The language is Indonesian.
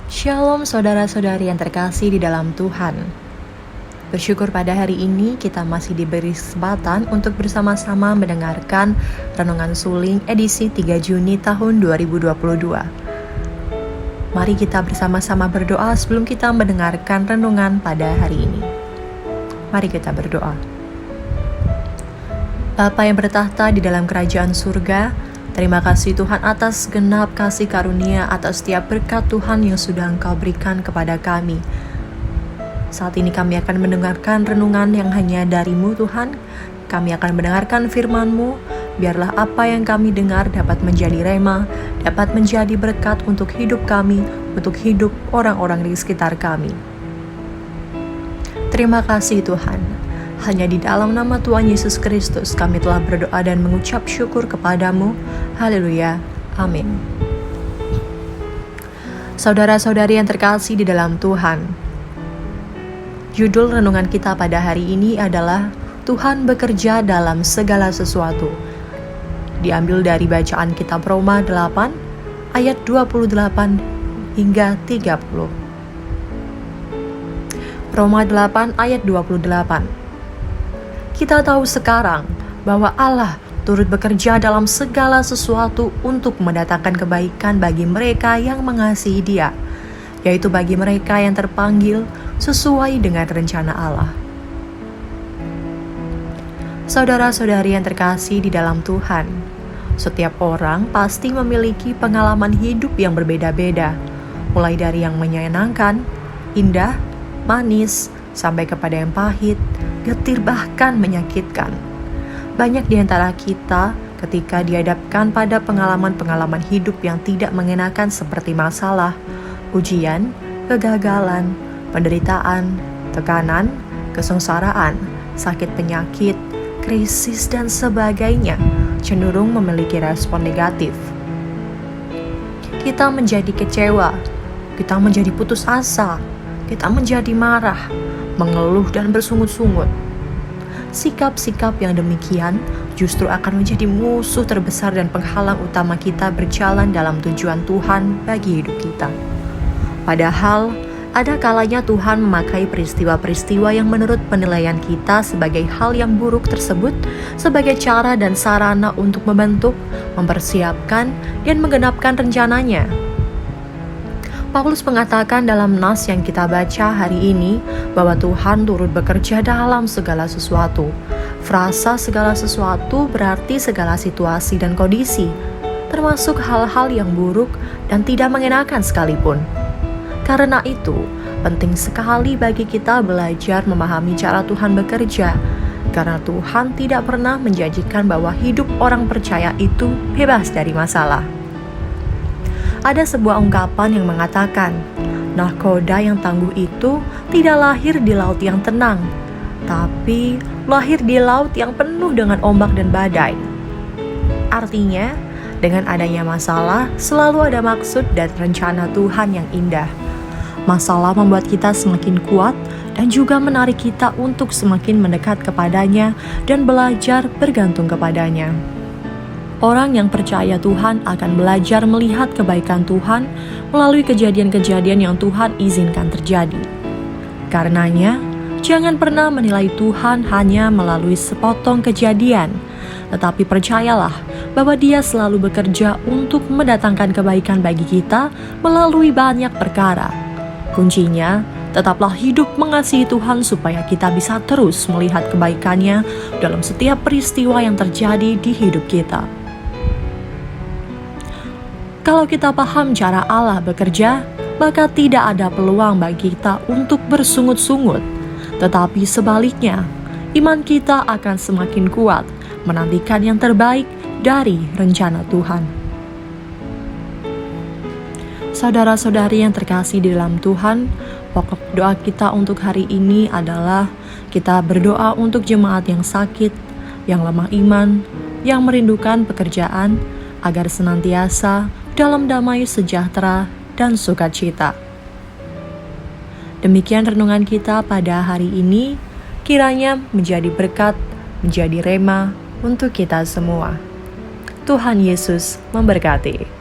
Shalom saudara-saudari yang terkasih di dalam Tuhan. Bersyukur pada hari ini kita masih diberi kesempatan untuk bersama-sama mendengarkan Renungan Suling edisi 3 Juni tahun 2022. Mari kita bersama-sama berdoa sebelum kita mendengarkan renungan pada hari ini. Mari kita berdoa. Bapa yang bertahta di dalam kerajaan surga, terima kasih Tuhan atas genap kasih karunia, atas setiap berkat Tuhan yang sudah Engkau berikan kepada kami. Saat ini kami akan mendengarkan renungan yang hanya dari-Mu Tuhan. Kami akan mendengarkan firman-Mu. Biarlah apa yang kami dengar dapat menjadi rema, dapat menjadi berkat untuk hidup kami, untuk hidup orang-orang di sekitar kami. Terima kasih Tuhan. Hanya di dalam nama Tuhan Yesus Kristus kami telah berdoa dan mengucap syukur kepadamu. Haleluya. Amin. Saudara-saudari yang terkasih di dalam Tuhan, judul renungan kita pada hari ini adalah Tuhan bekerja dalam segala sesuatu. Diambil dari bacaan kitab Roma 8 ayat 28 hingga 30. Roma 8 ayat 28. Kita tahu sekarang bahwa Allah turut bekerja dalam segala sesuatu untuk mendatangkan kebaikan bagi mereka yang mengasihi Dia, yaitu bagi mereka yang terpanggil sesuai dengan rencana Allah. Saudara-saudari yang terkasih di dalam Tuhan, setiap orang pasti memiliki pengalaman hidup yang berbeda-beda, mulai dari yang menyenangkan, indah, manis, sampai kepada yang pahit, getir, bahkan menyakitkan. Banyak di antara kita ketika dihadapkan pada pengalaman-pengalaman hidup yang tidak mengenakan seperti masalah, ujian, kegagalan, penderitaan, tekanan, kesengsaraan, sakit penyakit, krisis, dan sebagainya, cenderung memiliki respon negatif. Kita menjadi kecewa, kita menjadi putus asa, kita menjadi marah, mengeluh dan bersungut-sungut. Sikap-sikap yang demikian justru akan menjadi musuh terbesar dan penghalang utama kita berjalan dalam tujuan Tuhan bagi hidup kita. Padahal, ada kalanya Tuhan memakai peristiwa-peristiwa yang menurut penilaian kita sebagai hal yang buruk tersebut sebagai cara dan sarana untuk membentuk, mempersiapkan, dan menggenapkan rencananya. Paulus mengatakan dalam nas yang kita baca hari ini bahwa Tuhan turut bekerja dalam segala sesuatu. Frasa segala sesuatu berarti segala situasi dan kondisi, termasuk hal-hal yang buruk dan tidak mengenakan sekalipun. Karena itu, penting sekali bagi kita belajar memahami cara Tuhan bekerja, karena Tuhan tidak pernah menjanjikan bahwa hidup orang percaya itu bebas dari masalah. Ada sebuah ungkapan yang mengatakan, nahkoda yang tangguh itu tidak lahir di laut yang tenang, tapi lahir di laut yang penuh dengan ombak dan badai. Artinya, dengan adanya masalah, selalu ada maksud dan rencana Tuhan yang indah. Masalah membuat kita semakin kuat dan juga menarik kita untuk semakin mendekat kepadanya dan belajar bergantung kepadanya. Orang yang percaya Tuhan akan belajar melihat kebaikan Tuhan melalui kejadian-kejadian yang Tuhan izinkan terjadi. Karenanya, jangan pernah menilai Tuhan hanya melalui sepotong kejadian, tetapi percayalah bahwa Dia selalu bekerja untuk mendatangkan kebaikan bagi kita melalui banyak perkara. Kuncinya, tetaplah hidup mengasihi Tuhan supaya kita bisa terus melihat kebaikan-Nya dalam setiap peristiwa yang terjadi di hidup kita. Kalau kita paham cara Allah bekerja, maka tidak ada peluang bagi kita untuk bersungut-sungut. Tetapi sebaliknya, iman kita akan semakin kuat, menantikan yang terbaik dari rencana Tuhan. Saudara-saudari yang terkasih di dalam Tuhan, pokok doa kita untuk hari ini adalah kita berdoa untuk jemaat yang sakit, yang lemah iman, yang merindukan pekerjaan, agar senantiasa dalam damai sejahtera dan sukacita. Demikian renungan kita pada hari ini, kiranya menjadi berkat, menjadi rema untuk kita semua. Tuhan Yesus memberkati.